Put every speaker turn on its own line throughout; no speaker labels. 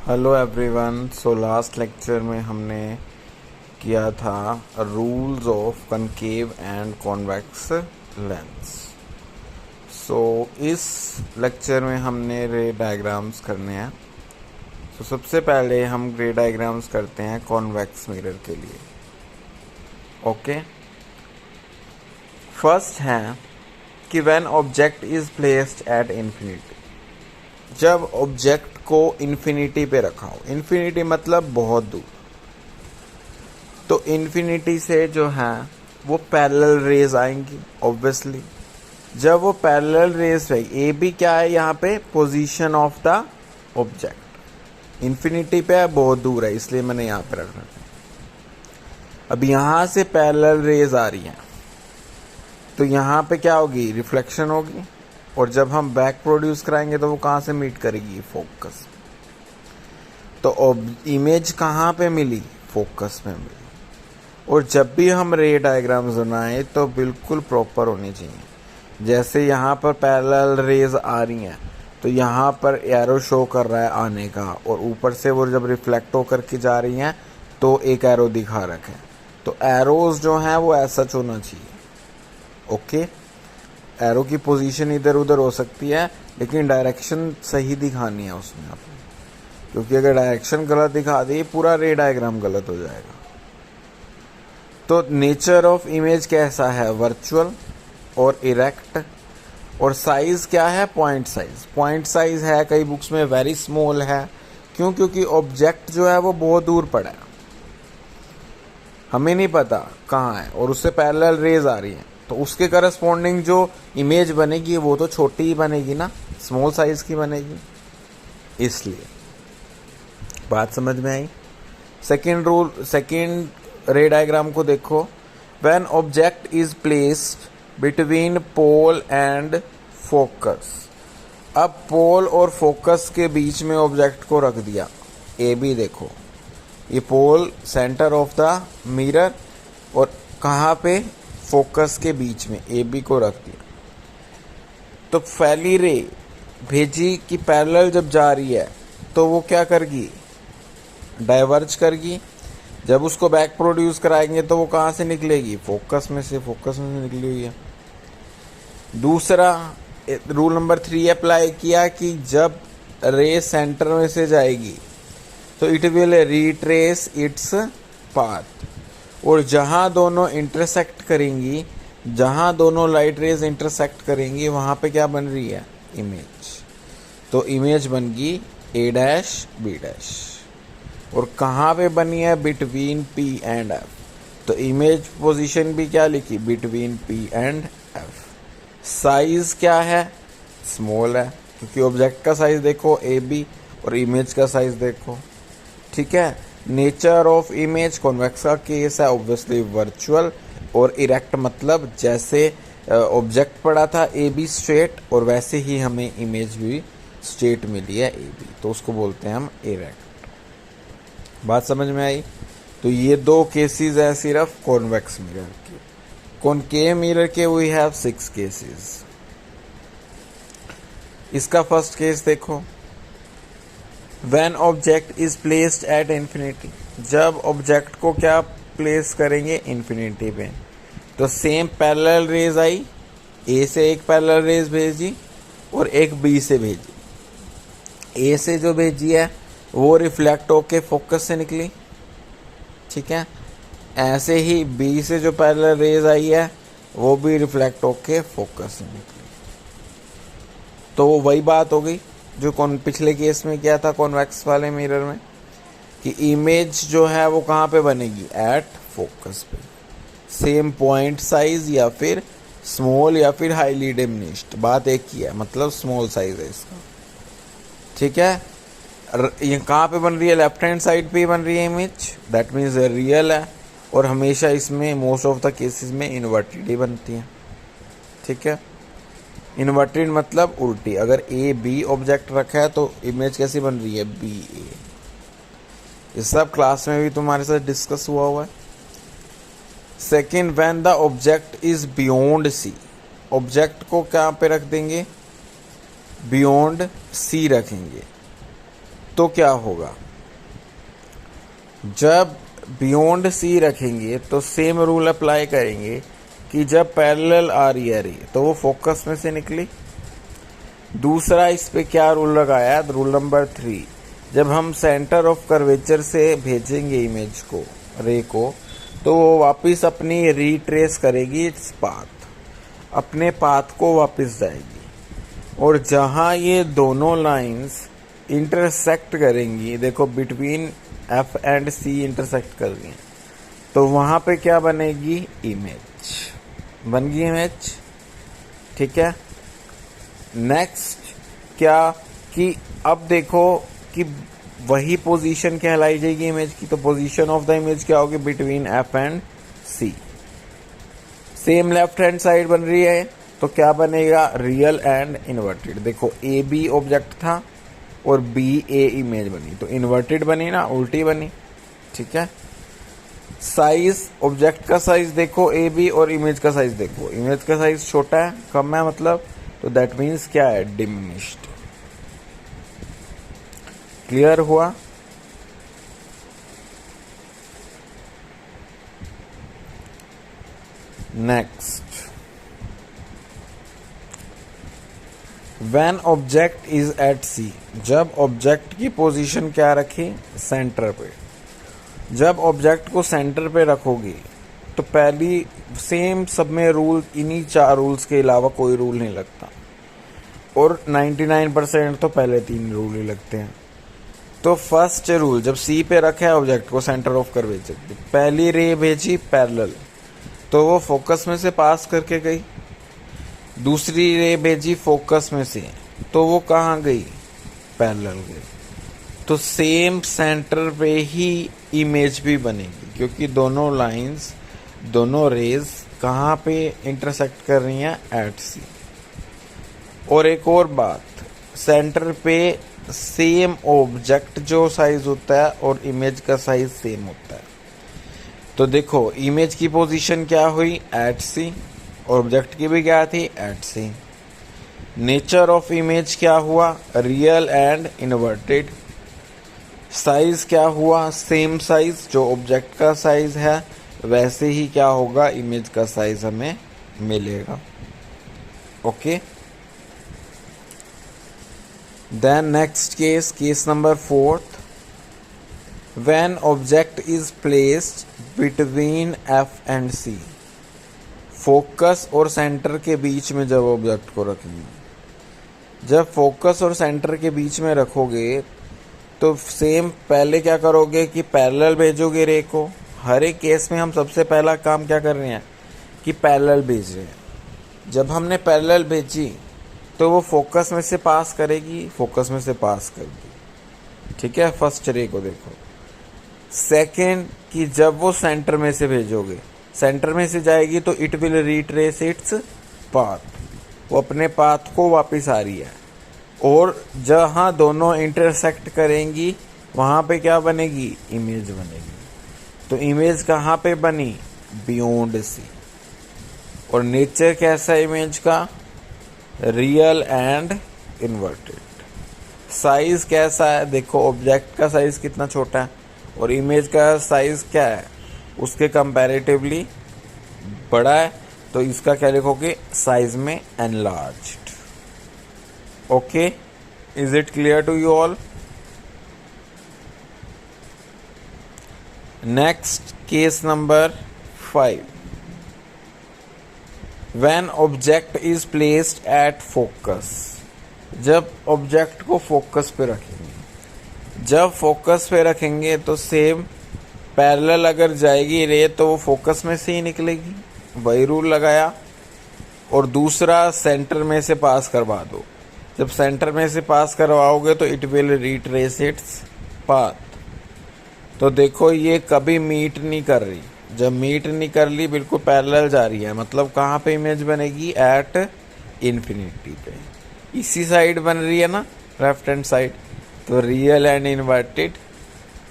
Hello everyone. So last lecture में हमने किया था rules of concave and convex lens. So इस लेक्चर में हमने रे डायग्राम्स करने हैं। सो सबसे पहले हम रे डायग्राम्स करते हैं कॉन्वेक्स मिरर के लिए। ओके, फर्स्ट है कि when object is placed at infinity, जब ऑब्जेक्ट को इन्फिनिटी पे रखा हो। इन्फिनिटी मतलब बहुत दूर। तो इन्फिनिटी से जो है वो पैरेलल रेज आएंगी ऑब्वियसली। जब वो पैरेलल रेज रहेगी, ए बी क्या है यहाँ पे, position of the object. Infinity पे है, बहुत दूर है, इसलिए मैंने यहाँ पे रखना है। अब यहाँ से पैरेलल रेज आ रही है तो यहाँ पे क्या होगी, रिफ्लेक्शन होगी। और जब हम बैक प्रोड्यूस कराएंगे तो वो कहाँ से मीट करेगी, फोकस। तो इमेज कहाँ पे मिली, फोकस में मिली। और जब भी हम रे डायग्राम्स बनाएं तो बिल्कुल प्रॉपर होनी चाहिए। जैसे यहाँ पर पैरेलल रेज आ रही हैं तो यहाँ पर एरो शो कर रहा है आने का, और ऊपर से वो जब रिफ्लेक्ट होकर के जा रही हैं तो एक एरो दिखा रखा है। तो एरोज जो हैं वो ऐसा होना चाहिए। ओके, एरो की पोजीशन इधर उधर हो सकती है लेकिन डायरेक्शन सही दिखानी है उसमें आपको, क्योंकि अगर डायरेक्शन गलत दिखा दी पूरा रे डायग्राम गलत हो जाएगा। तो नेचर ऑफ इमेज कैसा है, वर्चुअल और इरेक्ट। और साइज क्या है, पॉइंट साइज। पॉइंट साइज है कई बुक्स में वेरी स्मॉल है। क्यों, क्योंकि ऑब्जेक्ट जो है वो बहुत दूर पड़ा है, हमें नहीं पता कहाँ है, और उससे पैरेलल रेज आ रही है तो उसके करस्पॉन्डिंग जो इमेज बनेगी वो तो छोटी ही बनेगी ना, स्मॉल साइज की बनेगी। इसलिए बात समझ में आई। Second rule, second ray diagram को देखो। When object is placed between pole and focus. अब पोल और फोकस के बीच में ऑब्जेक्ट को रख दिया। ए बी देखो, ये पोल सेंटर ऑफ द मिरर और कहाँ पे, फोकस के बीच में ए बी को रख दिया। तो फैली रे भेजी कि पैरेलल जब जा रही है तो वो क्या करेगी, डाइवर्ज करेगी। जब उसको बैक प्रोड्यूस कराएंगे तो वो कहाँ से निकलेगी, फोकस में से। फोकस में से निकली हुई है। दूसरा रूल नंबर 3 अप्लाई किया कि जब रे सेंटर में से जाएगी तो it will retrace its path. और जहाँ दोनों इंटरसेक्ट करेंगी, जहाँ दोनों लाइट रेज इंटरसेक्ट करेंगी वहाँ पे क्या बन रही है, इमेज। तो इमेज बन गई ए डैश बी डैश। और कहाँ पे बनी है, बिटवीन पी एंड एफ। तो इमेज पोजीशन भी क्या लिखी, between P and F. Size क्या है, स्मॉल है, क्योंकि ऑब्जेक्ट का साइज देखो ए बी और इमेज का साइज देखो। ठीक है। नेचर ऑफ इमेज, कॉन्वेक्स का केस है ऑब्वियसली वर्चुअल। और इरेक्ट मतलब जैसे ऑब्जेक्ट पड़ा था ए बी स्ट्रेट, और वैसे ही हमें इमेज भी स्ट्रेट मिली है ए बी, तो उसको बोलते हैं हम इरेक्ट। बात समझ में आई। तो ये दो केसेस है सिर्फ कॉन्वेक्स मिरर के। कॉनकेव मिरर के वी हैव 6 केसेस। इसका फर्स्ट केस देखो, When object is placed at infinity, जब ऑब्जेक्ट को क्या प्लेस करेंगे, इन्फिनिटी पे। तो सेम पैरेलल रेज आई, ए से एक पैरेलल रेज भेजी और एक बी से भेजी। ए से जो भेजी है वो रिफ्लेक्ट होके फोकस से निकली। ठीक है। ऐसे ही बी से जो पैरेलल रेज आई है वो भी रिफ्लेक्ट होके फोकस से निकली। तो वो वही बात हो गई जो पिछले केस में किया था कॉन्वेक्स वाले मिरर में, कि इमेज जो है वो कहाँ पे बनेगी, एट फोकस पे। सेम पॉइंट साइज या फिर स्मॉल या फिर हाईली डिमिनिश्ड, बात एक ही है, मतलब स्मॉल साइज है इसका। ठीक है। ये कहाँ पे बन रही है, लेफ्ट हैंड साइड पे बन रही है इमेज, दैट मीन्स रियल है। और हमेशा इसमें मोस्ट ऑफ द केसेस में इन्वर्टेड ही बनती है। ठीक है। इन्वर्टेड मतलब उल्टी। अगर ए बी ऑब्जेक्ट रखा है तो इमेज कैसी बन रही है, बी ए। ये सब क्लास में भी तुम्हारे साथ डिस्कस हुआ है। Second, when the object is beyond C. Object को कहाँ पे रख देंगे, बियॉन्ड सी रखेंगे। तो क्या होगा, जब बियॉन्ड सी रखेंगे तो सेम रूल अप्लाई करेंगे कि जब पैरेलल आ रही है रे तो वो फोकस में से निकली। दूसरा इस पे क्या रूल लगाया, रूल नंबर 3, जब हम सेंटर ऑफ कर्वेचर से भेजेंगे इमेज को, रे को, तो वो वापस अपनी रिट्रेस करेगी इट्स पाथ, अपने पाथ को वापस जाएगी, और जहां ये दोनों लाइंस इंटरसेक्ट करेंगी, देखो between F and C intersect कर रही हैं, तो वहां पे क्या बनेगी, इमेज बन गई इमेज। ठीक है, नेक्स्ट क्या कि अब देखो कि वही पोजीशन कहलाई जाएगी इमेज की, तो पोजीशन ऑफ द इमेज क्या होगी, between F and C. Same left hand side बन रही है, तो क्या बनेगा, रियल एंड इन्वर्टेड। देखो ए बी ऑब्जेक्ट था और बी ए इमेज बनी, तो इन्वर्टेड बनी ना, उल्टी बनी। ठीक है, साइज, ऑब्जेक्ट का साइज देखो ए बी, और इमेज का साइज देखो, इमेज का साइज छोटा है, कम है मतलब, तो दैट मीन्स क्या है, डिमिनिश्ड। क्लियर हुआ। Next, when object is at C, जब ऑब्जेक्ट की पोजीशन क्या रखी, सेंटर पे। जब ऑब्जेक्ट को सेंटर पे रखोगे तो पहली सेम सब में रूल, इन्हीं 4 रूल्स के अलावा कोई रूल नहीं लगता, और 99% तो पहले 3 रूल ही लगते हैं। तो फर्स्ट रूल, जब सी पे रखा है ऑब्जेक्ट को सेंटर ऑफ कर्वेचर, पहली रे भेजी पैरेलल, तो वो फोकस में से पास करके गई। दूसरी रे भेजी फोकस में से, तो वो कहाँ गई, पैरेलल गई। तो सेम सेंटर पे ही इमेज भी बनेगी, क्योंकि दोनों लाइंस, दोनों रेज कहाँ पे इंटरसेक्ट कर रही हैं, एट सी। और एक और बात, सेंटर पे सेम ऑब्जेक्ट जो साइज होता है और इमेज का साइज सेम होता है। तो देखो इमेज की पोजीशन क्या हुई, एट सी, और ऑब्जेक्ट की भी क्या थी, at C. Nature of image क्या हुआ, रियल एंड इन्वर्टेड। साइज क्या हुआ, सेम साइज, जो ऑब्जेक्ट का साइज है वैसे ही क्या होगा, इमेज का साइज हमें मिलेगा। Okay, then next case, case number 4, when object is placed between F and C, focus और सेंटर के बीच में जब ऑब्जेक्ट को रखेंगे, जब फोकस और सेंटर के बीच में रखोगे तो सेम पहले क्या करोगे कि पैरेलल भेजोगे रे को। हर एक केस में हम सबसे पहला काम क्या कर रहे हैं कि पैरेलल भेज रहे हैं। जब हमने पैरेलल भेजी तो वो फोकस में से पास करेगी, फोकस में से पास करेगी। ठीक है, फर्स्ट रे को देखो। सेकंड कि जब वो सेंटर में से भेजोगे, सेंटर में से जाएगी तो it will retrace its path, वो अपने पाथ को वापस आ रही है, और जहां दोनों इंटरसेक्ट करेंगी वहां पे क्या बनेगी, इमेज बनेगी। तो इमेज कहाँ पे बनी, बियॉन्ड सी। और नेचर कैसा है इमेज का, रियल एंड इन्वर्टेड। साइज कैसा है, देखो ऑब्जेक्ट का साइज कितना छोटा है और इमेज का साइज क्या है, उसके कंपैरेटिवली बड़ा है, तो इसका क्या लिखोगे, साइज में enlarged. Okay, is it clear to you all? Next, case number 5. When object is placed at focus, जब ऑब्जेक्ट को फोकस पे रखेंगे, जब फोकस पे रखेंगे तो सेम पैरेलल अगर जाएगी रे तो वो फोकस में से ही निकलेगी, वही रूल लगाया। और दूसरा सेंटर में से पास करवा दो, जब सेंटर में से पास करवाओगे तो it will retrace its path. तो देखो ये कभी मीट नहीं कर रही, जब मीट नहीं कर ली बिल्कुल पैरेलल जा रही है, मतलब कहाँ पे इमेज बनेगी, एट इन्फिनिटी पे। इसी साइड बन रही है ना, लेफ्ट हैंड साइड, तो रियल एंड इन्वर्टेड।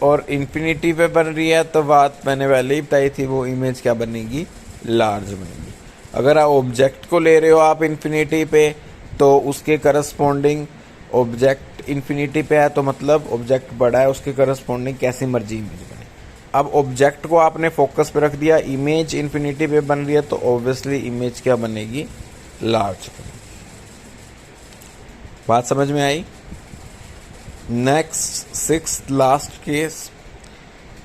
और इन्फिनिटी पे बन रही है तो बात मैंने पहले ही बताई थी, वो इमेज क्या बनेगी, लार्ज बनेगी। अगर आप ऑब्जेक्ट को ले रहे हो आप इन्फिनिटी पे, तो उसके करस्पॉन्डिंग ऑब्जेक्ट इन्फिनिटी पे है तो मतलब ऑब्जेक्ट बड़ा है, उसके करस्पॉन्डिंग कैसी मर्जी इमेज बने। अब ऑब्जेक्ट को आपने फोकस पे रख दिया, इमेज इन्फिनिटी पे बन रही है, तो ऑब्वियसली इमेज क्या बनेगी, लार्ज बनेगी। बात समझ में आई। नेक्स्ट सिक्स्थ लास्ट केस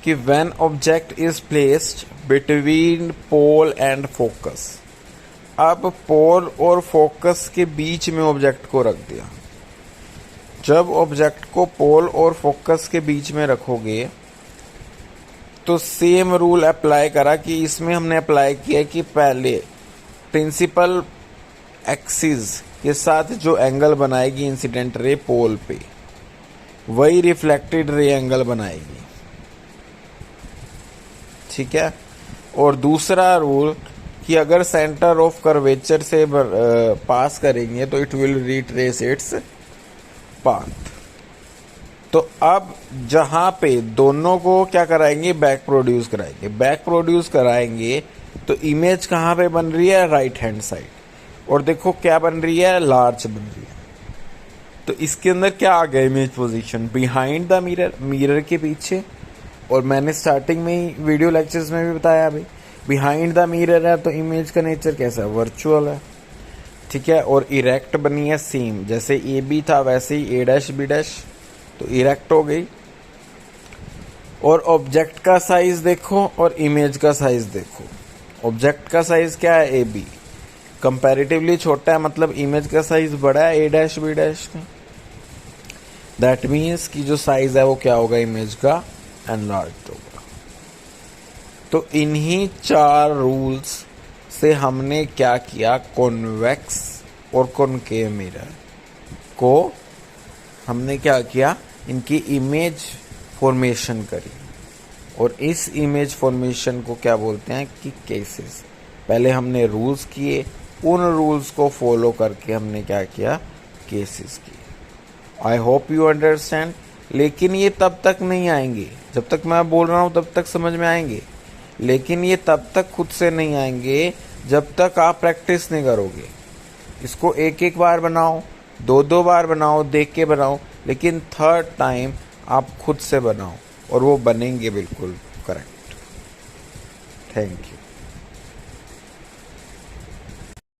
कि when object is placed between pole and focus. अब पोल और फोकस के बीच में ऑब्जेक्ट को रख दिया। जब ऑब्जेक्ट को पोल और फोकस के बीच में रखोगे तो सेम रूल अप्लाई करा कि इसमें हमने अप्लाई किया कि पहले प्रिंसिपल एक्सिस के साथ जो एंगल बनाएगी इंसिडेंट रे पोल पे, वही रिफ्लेक्टेड रे एंगल बनाएगी, ठीक है। और दूसरा रूल कि अगर सेंटर ऑफ कर्वेचर से पास करेंगे तो it will retrace its path. तो अब जहां पे दोनों को क्या कराएंगे, बैक प्रोड्यूस कराएंगे। बैक प्रोड्यूस कराएंगे तो इमेज कहाँ पे बन रही है, राइट हैंड साइड। और देखो क्या बन रही है, लार्ज बन रही है। तो इसके अंदर क्या आ गया, image position behind the mirror, mirror के पीछे। और मैंने स्टार्टिंग में ही वीडियो लेक्चर्स में भी बताया अभी, बिहाइंड द मिरर है तो इमेज का नेचर कैसा है, वर्चुअल है, ठीक है। और इरेक्ट बनी है सेम, जैसे ए बी था वैसे ही ए डैश बी डैश, तो इरेक्ट हो गई। और ऑब्जेक्ट का साइज देखो और इमेज का साइज देखो। ऑब्जेक्ट का साइज क्या है, ए बी, कंपैरेटिवली छोटा है, मतलब इमेज का साइज बड़ा है ए डैश बी डैश का। दैट मीन्स कि जो साइज है वो क्या होगा, इमेज का एनलार्ज्ड होगा। तो इन्हीं चार रूल्स से हमने क्या किया, कॉन्वेक्स और कॉनकेव मिरर को हमने क्या किया, इनकी इमेज फॉर्मेशन करी। और इस इमेज फॉर्मेशन को क्या बोलते हैं कि केसेस। पहले हमने रूल्स किए, उन रूल्स को फॉलो करके हमने क्या किया, केसेस किए। I hope you understand. लेकिन ये तब तक नहीं आएंगे, जब तक मैं बोल रहा हूँ तब तक समझ में आएंगे, लेकिन ये तब तक खुद से नहीं आएंगे जब तक आप प्रैक्टिस नहीं करोगे। इसको एक एक बार बनाओ, दो दो बार बनाओ, देख के बनाओ, लेकिन थर्ड टाइम आप खुद से बनाओ और वो बनेंगे बिल्कुल करेक्ट। Thank you.